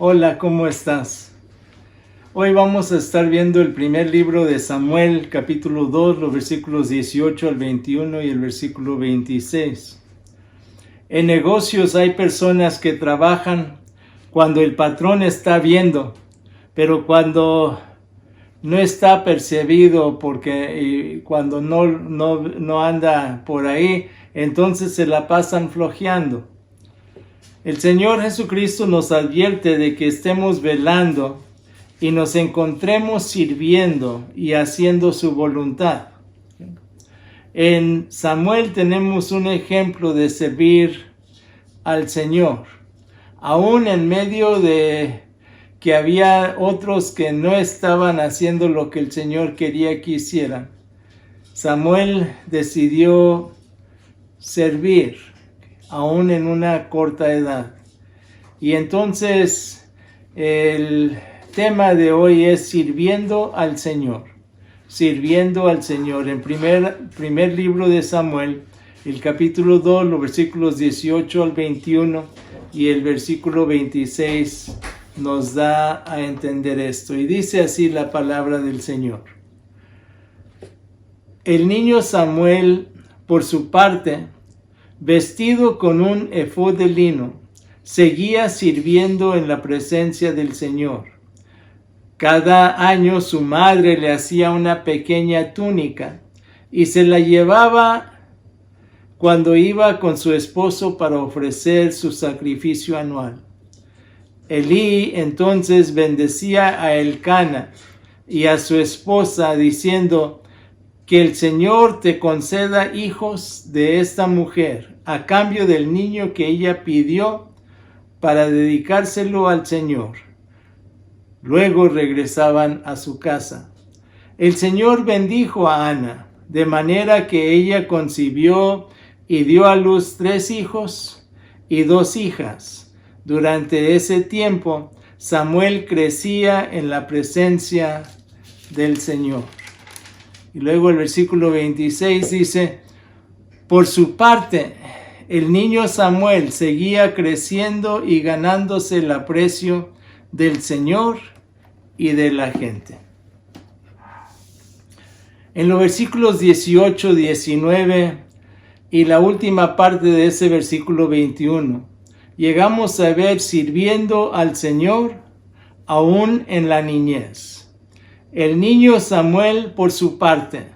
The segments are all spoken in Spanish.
Hola, ¿cómo estás? Hoy vamos a estar viendo el primer libro de Samuel, capítulo 2, los versículos 18 al 21 y el versículo 26. En negocios hay personas que trabajan cuando el patrón está viendo, pero cuando no está percibido cuando no anda por ahí, entonces se la pasan flojeando. El Señor Jesucristo nos advierte de que estemos velando y nos encontremos sirviendo y haciendo su voluntad. En Samuel tenemos un ejemplo de servir al Señor, aún en medio de que había otros que no estaban haciendo lo que el Señor quería que hicieran. Samuel decidió servir, aún en una corta edad. Y entonces el tema de hoy es sirviendo al Señor. Sirviendo al Señor. En primer libro de Samuel, el capítulo 2, los versículos 18 al 21 y el versículo 26 nos da a entender esto. Y dice así la palabra del Señor. El niño Samuel, por su parte, vestido con un efod de lino, seguía sirviendo en la presencia del Señor. Cada año su madre le hacía una pequeña túnica y se la llevaba cuando iba con su esposo para ofrecer su sacrificio anual. Elí entonces bendecía a Elcana y a su esposa diciendo: que el Señor te conceda hijos de esta mujer a cambio del niño que ella pidió para dedicárselo al Señor. Luego regresaban a su casa. El Señor bendijo a Ana, de manera que ella concibió y dio a luz 3 hijos y 2 hijas. Durante ese tiempo, Samuel crecía en la presencia del Señor. Y luego el versículo 26 dice: por su parte, el niño Samuel seguía creciendo y ganándose el aprecio del Señor y de la gente. En los versículos 18, 19 y la última parte de ese versículo 21, llegamos a ver sirviendo al Señor aún en la niñez. El niño Samuel, por su parte,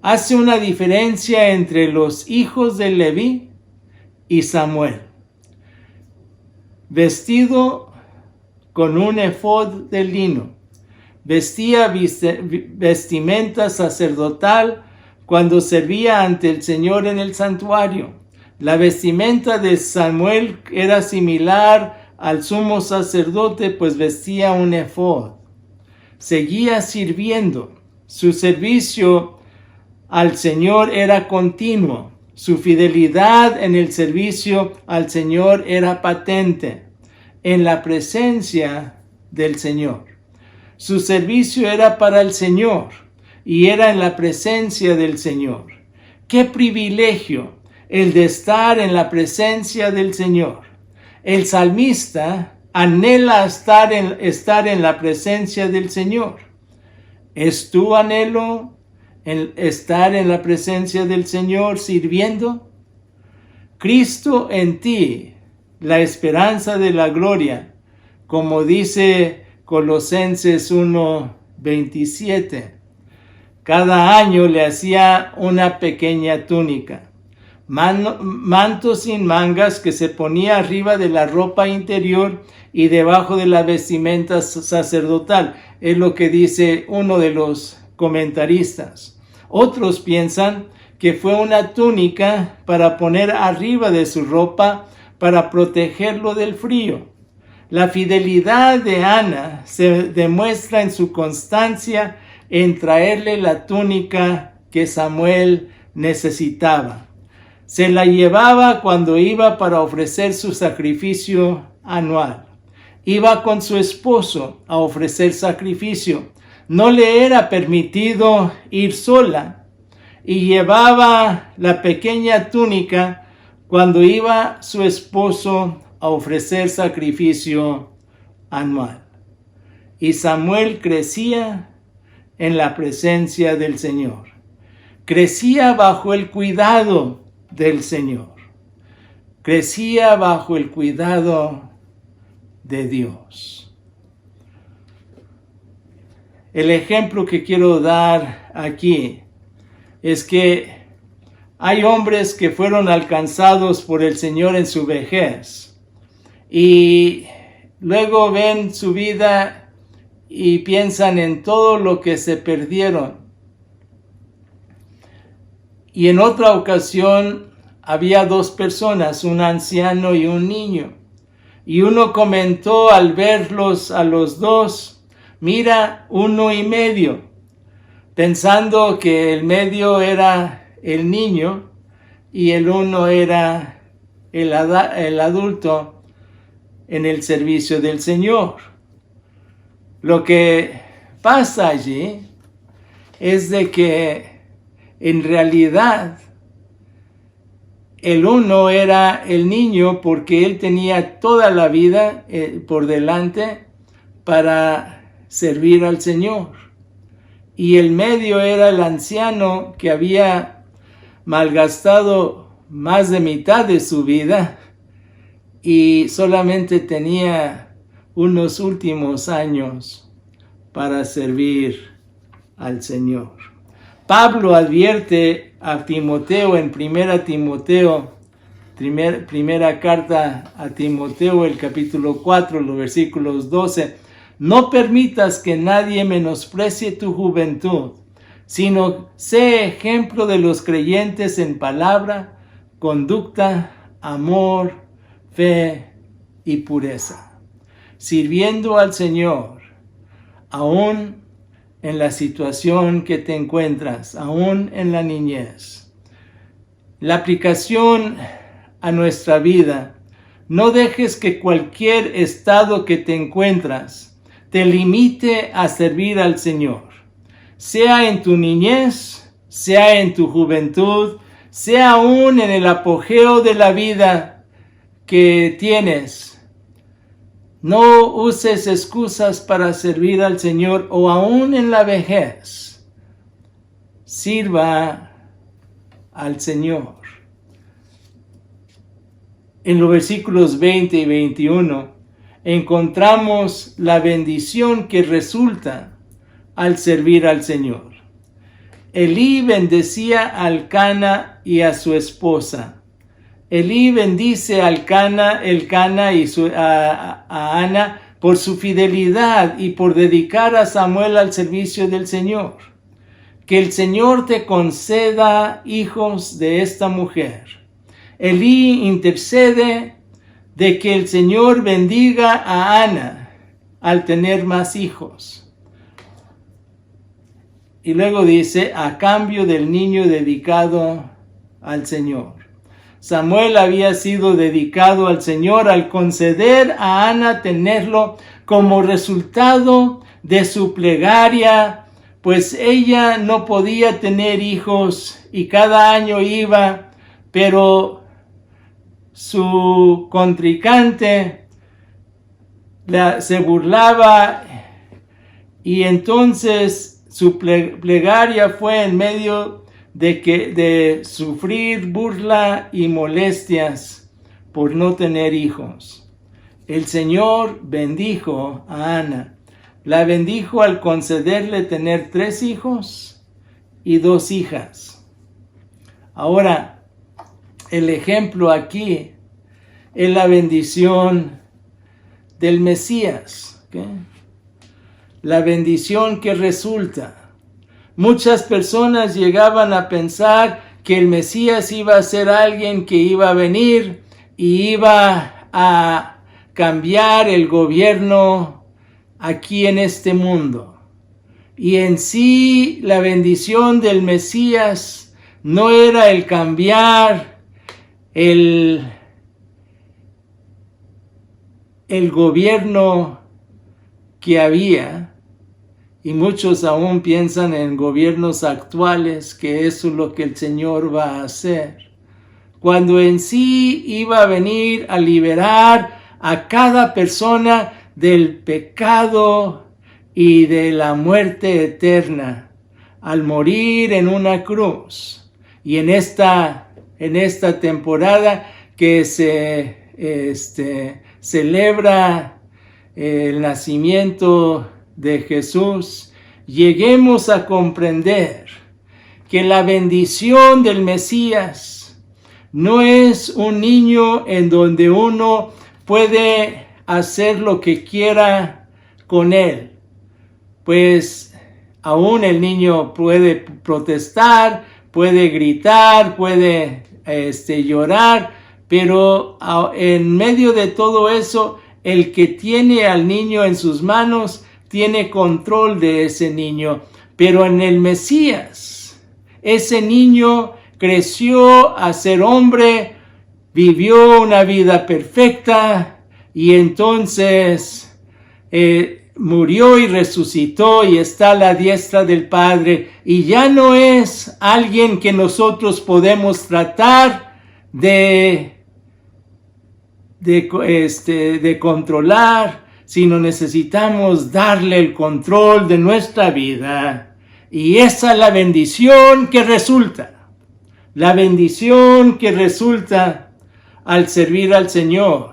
hace una diferencia entre los hijos de Leví y Samuel. Vestido con un efod de lino, vestía vestimenta sacerdotal cuando servía ante el Señor en el santuario. La vestimenta de Samuel era similar al sumo sacerdote, pues vestía un efod. Seguía sirviendo. Su servicio al Señor era continuo. Su fidelidad en el servicio al Señor era patente en la presencia del Señor. Su servicio era para el Señor y era en la presencia del Señor. ¡Qué privilegio el de estar en la presencia del Señor! El salmista anhela estar en la presencia del Señor. ¿Es tu anhelo estar en la presencia del Señor sirviendo? Cristo en ti, la esperanza de la gloria, como dice Colosenses 1:27. Cada año le hacía una pequeña túnica, manto sin mangas que se ponía arriba de la ropa interior y debajo de la vestimenta sacerdotal. Es lo que dice uno de los comentaristas. Otros piensan que fue una túnica para poner arriba de su ropa para protegerlo del frío. La fidelidad de Ana se demuestra en su constancia en traerle la túnica que Samuel necesitaba. Se la llevaba cuando iba para ofrecer su sacrificio anual. Iba con su esposo a ofrecer sacrificio. No le era permitido ir sola y llevaba la pequeña túnica cuando iba su esposo a ofrecer sacrificio anual. Y Samuel crecía en la presencia del Señor. Crecía bajo el cuidado del Señor. Crecía bajo el cuidado de Dios. El ejemplo que quiero dar aquí es que hay hombres que fueron alcanzados por el Señor en su vejez y luego ven su vida y piensan en todo lo que se perdieron. Y en otra ocasión había dos personas, un anciano y un niño. Y uno comentó al verlos a los dos, mira, 1.5, pensando que el medio era el niño y el uno era el adulto en el servicio del Señor. Lo que pasa allí es de que en realidad el uno era el niño porque él tenía toda la vida por delante para servir al Señor. Y el medio era el anciano que había malgastado más de mitad de su vida y solamente tenía unos últimos años para servir al Señor. Pablo advierte a Timoteo en primera carta a Timoteo, el capítulo 4, los versículos 12, no permitas que nadie menosprecie tu juventud, sino sé ejemplo de los creyentes en palabra, conducta, amor, fe y pureza, sirviendo al Señor, aún en la situación que te encuentras, aún en la niñez. La aplicación a nuestra vida, no dejes que cualquier estado que te encuentras te limite a servir al Señor, sea en tu niñez, sea en tu juventud, sea aún en el apogeo de la vida que tienes. No uses excusas para servir al Señor o aún en la vejez. Sirva al Señor. En los versículos 20 y 21 encontramos la bendición que resulta al servir al Señor. Elí bendecía a Elcana y a su esposa. Elí bendice a Elcana y a Ana por su fidelidad y por dedicar a Samuel al servicio del Señor. Que el Señor te conceda hijos de esta mujer. Elí intercede de que el Señor bendiga a Ana al tener más hijos. Y luego dice, a cambio del niño dedicado al Señor. Samuel había sido dedicado al Señor al conceder a Ana tenerlo como resultado de su plegaria, pues ella no podía tener hijos y cada año iba, pero su contrincante se burlaba y entonces su plegaria fue en medio de sufrir burla y molestias por no tener hijos. El Señor bendijo a Ana. La bendijo al concederle tener 3 hijos y 2 hijas. Ahora, el ejemplo aquí es la bendición del Mesías, ¿okay? La bendición que resulta. Muchas personas llegaban a pensar que el Mesías iba a ser alguien que iba a venir y iba a cambiar el gobierno aquí en este mundo. Y en sí la bendición del Mesías no era el cambiar el gobierno que había. Y muchos aún piensan en gobiernos actuales que eso es lo que el Señor va a hacer. Cuando en sí iba a venir a liberar a cada persona del pecado y de la muerte eterna al morir en una cruz. Y en esta temporada que se celebra el nacimiento de Jesús, lleguemos a comprender que la bendición del Mesías no es un niño en donde uno puede hacer lo que quiera con él. Pues aún el niño puede protestar, puede gritar, puede llorar, pero en medio de todo eso, el que tiene al niño en sus manos tiene control de ese niño. Pero en el Mesías, ese niño creció a ser hombre, vivió una vida perfecta y entonces murió y resucitó y está a la diestra del Padre. Y ya no es alguien que nosotros podemos tratar de controlar, sino necesitamos darle el control de nuestra vida. Y esa es la bendición que resulta. La bendición que resulta al servir al Señor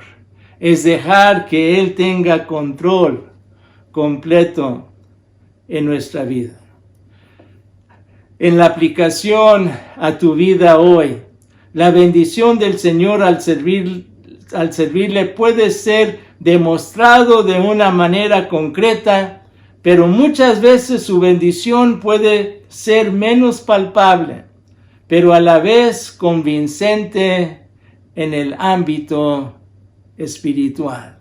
es dejar que Él tenga control completo en nuestra vida. En la aplicación a tu vida hoy, la bendición del Señor al servirle puede ser demostrado de una manera concreta, pero muchas veces su bendición puede ser menos palpable, pero a la vez convincente en el ámbito espiritual.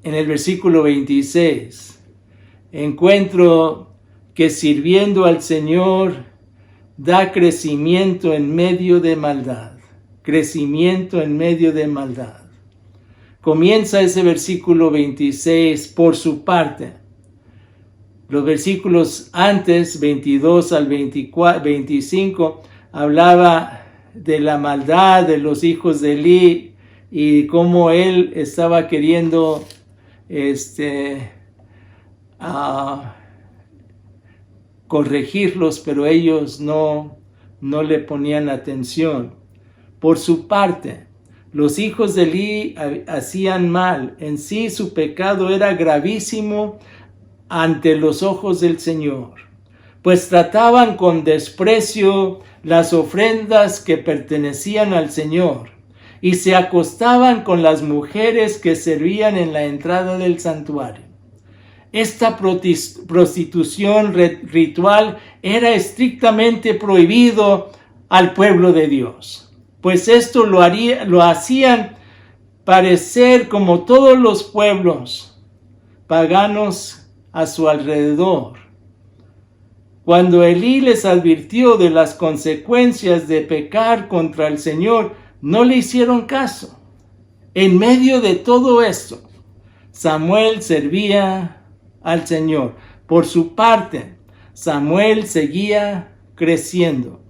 En el versículo 26, encuentro que sirviendo al Señor da crecimiento en medio de maldad. Crecimiento en medio de maldad. Comienza ese versículo 26 por su parte. Los versículos antes, 22 al 25, hablaba de la maldad de los hijos de Elí y cómo él estaba queriendo corregirlos, pero ellos no le ponían atención. Por su parte, los hijos de Elí hacían mal. En sí su pecado era gravísimo ante los ojos del Señor, pues trataban con desprecio las ofrendas que pertenecían al Señor y se acostaban con las mujeres que servían en la entrada del santuario. Esta prostitución ritual era estrictamente prohibido al pueblo de Dios, pues esto lo hacían parecer como todos los pueblos paganos a su alrededor. Cuando Elí les advirtió de las consecuencias de pecar contra el Señor, no le hicieron caso. En medio de todo esto, Samuel servía al Señor. Por su parte, Samuel seguía creciendo.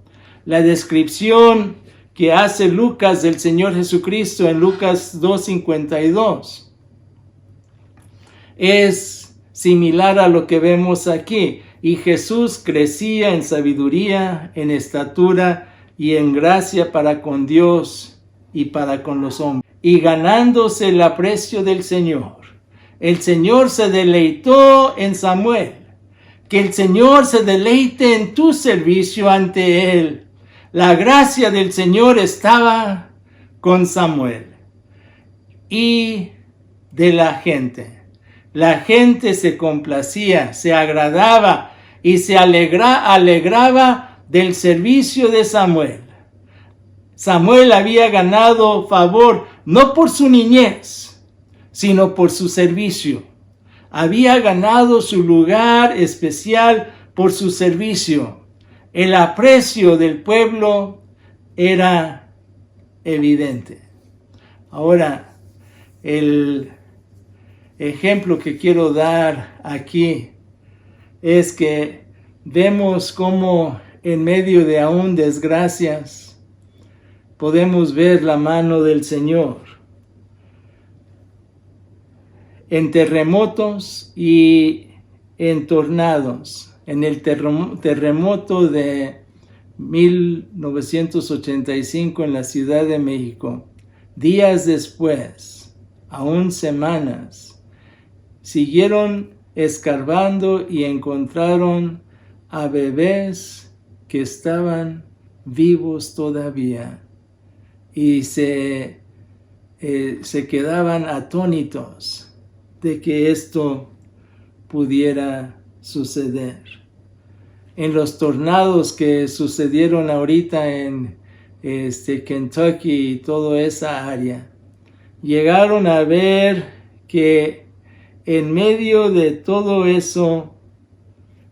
La descripción que hace Lucas del Señor Jesucristo en Lucas 2:52 es similar a lo que vemos aquí. Y Jesús crecía en sabiduría, en estatura y en gracia para con Dios y para con los hombres, y ganándose el aprecio del Señor. El Señor se deleitó en Samuel. Que el Señor se deleite en tu servicio ante Él. La gracia del Señor estaba con Samuel y de la gente. La gente se complacía, se agradaba y se alegraba del servicio de Samuel. Samuel había ganado favor no por su niñez, sino por su servicio. Había ganado su lugar especial por su servicio. El aprecio del pueblo era evidente. Ahora, el ejemplo que quiero dar aquí es que vemos cómo en medio de aún desgracias podemos ver la mano del Señor. en terremotos y en tornados. En el terremoto de 1985 en la Ciudad de México, días después, aún semanas, siguieron escarbando y encontraron a bebés que estaban vivos todavía y se quedaban atónitos de que esto pudiera suceder. En los tornados que sucedieron ahorita en Kentucky y toda esa área, llegaron a ver que en medio de todo eso,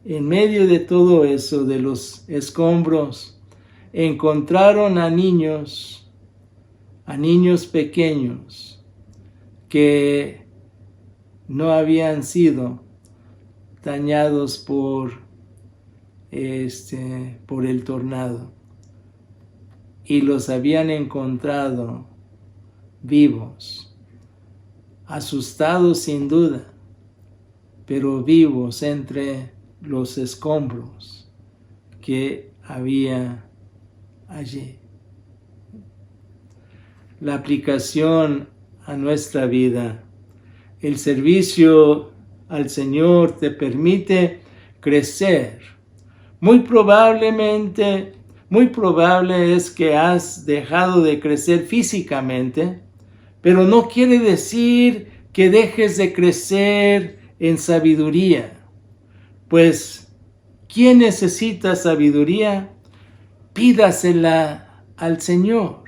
de los escombros, encontraron a niños pequeños que no habían sido dañados por el tornado y los habían encontrado vivos, asustados sin duda, pero vivos entre los escombros que había allí. La aplicación a nuestra vida. El servicio al Señor te permite crecer. Muy probable es que has dejado de crecer físicamente, pero no quiere decir que dejes de crecer en sabiduría. Pues, ¿quién necesita sabiduría? Pídasela al Señor.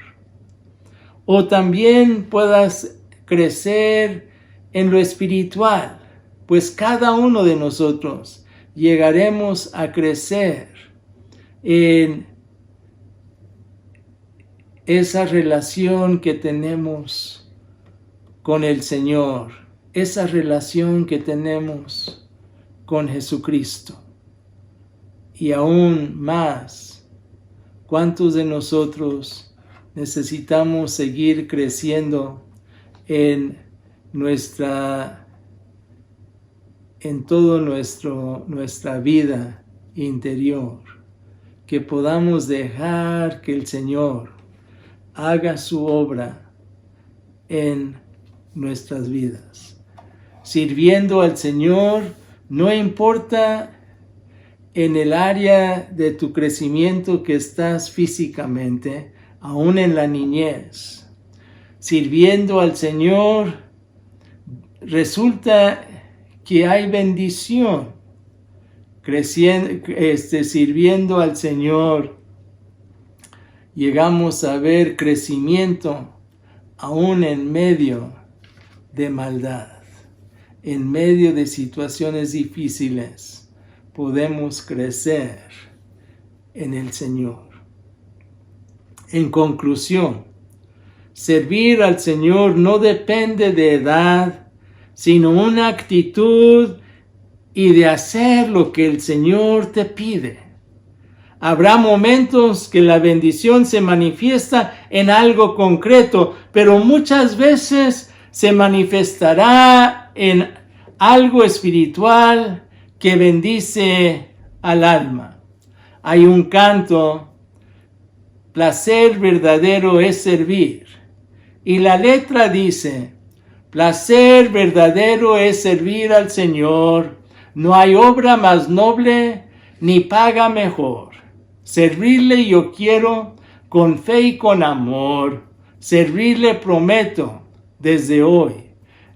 O también puedas crecer en lo espiritual, pues cada uno de nosotros llegaremos a crecer en esa relación que tenemos con el Señor, esa relación que tenemos con Jesucristo. Y aún más, ¿cuántos de nosotros necesitamos seguir creciendo en toda nuestra vida interior? Que podamos dejar que el Señor haga su obra en nuestras vidas. Sirviendo al Señor, no importa en el área de tu crecimiento que estás físicamente, aún en la niñez. Sirviendo al Señor, resulta que hay bendición. Sirviendo al Señor, llegamos a ver crecimiento aún en medio de maldad, en medio de situaciones difíciles. Podemos crecer en el Señor. En conclusión, servir al Señor no depende de edad, sino una actitud y de hacer lo que el Señor te pide. Habrá momentos que la bendición se manifiesta en algo concreto, pero muchas veces se manifestará en algo espiritual que bendice al alma. Hay un canto, placer verdadero es servir. Y la letra dice, placer verdadero es servir al Señor. No hay obra más noble ni paga mejor. Servirle yo quiero con fe y con amor. Servirle prometo desde hoy.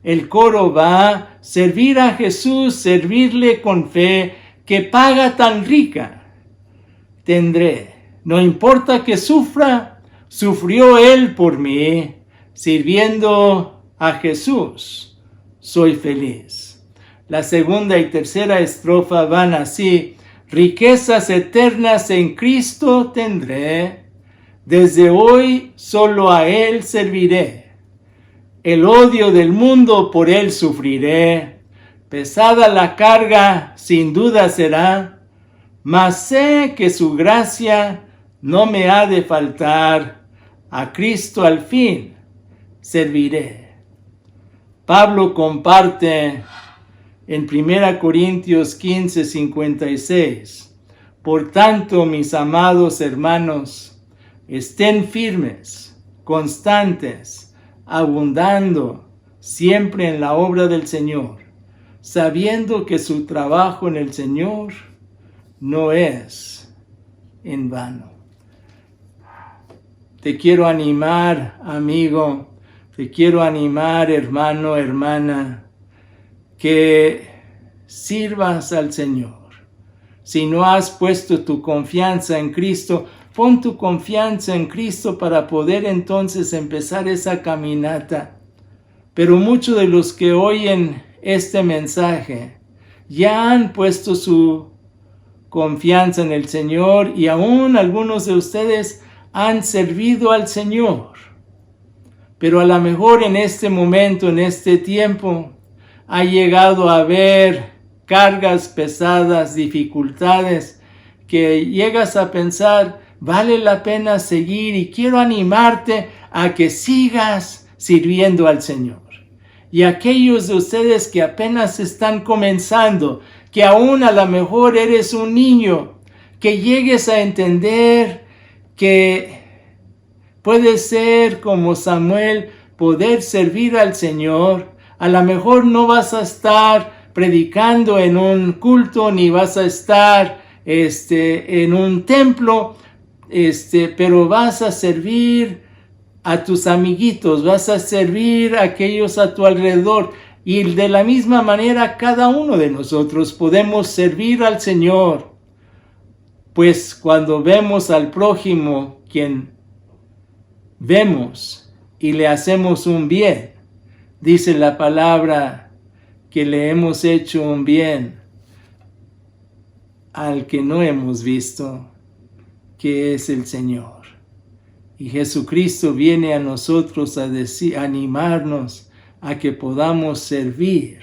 El coro va, servir a Jesús, servirle con fe, que paga tan rica tendré. No importa que sufra, sufrió Él por mí. Sirviendo a Jesús, soy feliz. La segunda y tercera estrofa van así. Riquezas eternas en Cristo tendré. Desde hoy solo a Él serviré. El odio del mundo por Él sufriré. Pesada la carga, sin duda será. Mas sé que su gracia no me ha de faltar. A Cristo al fin serviré. Pablo comparte en 1 Corintios 15, 56. Por tanto, mis amados hermanos, estén firmes, constantes, abundando siempre en la obra del Señor, sabiendo que su trabajo en el Señor no es en vano. Te quiero animar, amigo, te quiero animar, hermano, hermana, que sirvas al Señor. Si no has puesto tu confianza en Cristo, pon tu confianza en Cristo para poder entonces empezar esa caminata. Pero muchos de los que oyen este mensaje ya han puesto su confianza en el Señor y aún algunos de ustedes han servido al Señor. Pero a lo mejor en este momento, en este tiempo, ha llegado a haber cargas pesadas, dificultades, que llegas a pensar, vale la pena seguir, y quiero animarte a que sigas sirviendo al Señor. Y aquellos de ustedes que apenas están comenzando, que aún a lo mejor eres un niño, que llegues a entender que puede ser como Samuel, poder servir al Señor. A lo mejor no vas a estar predicando en un culto, ni vas a estar en un templo, pero vas a servir a tus amiguitos, vas a servir a aquellos a tu alrededor. Y de la misma manera cada uno de nosotros podemos servir al Señor. Pues cuando vemos al prójimo, quien vemos y le hacemos un bien, dice la palabra que le hemos hecho un bien al que no hemos visto, que es el Señor. Y Jesucristo viene a nosotros a animarnos a que podamos servir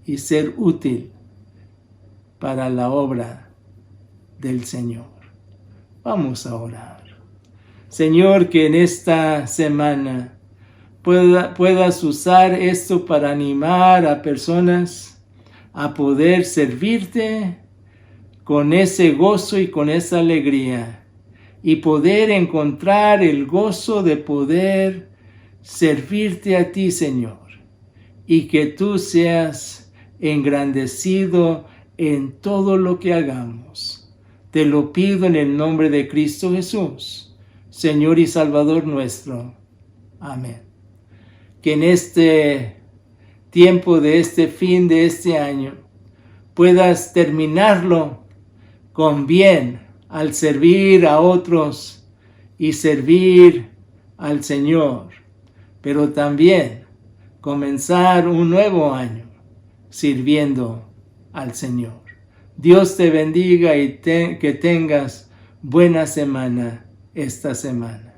y ser útil para la obra del Señor. Vamos a orar. Señor, que en esta semana puedas usar esto para animar a personas a poder servirte con ese gozo y con esa alegría, y poder encontrar el gozo de poder servirte a ti, Señor, y que tú seas engrandecido en todo lo que hagamos. Te lo pido en el nombre de Cristo Jesús, Señor y Salvador nuestro. Amén. Que en este tiempo de este fin de este año puedas terminarlo con bien al servir a otros y servir al Señor, pero también comenzar un nuevo año sirviendo al Señor. Dios te bendiga y que tengas buena semana esta semana.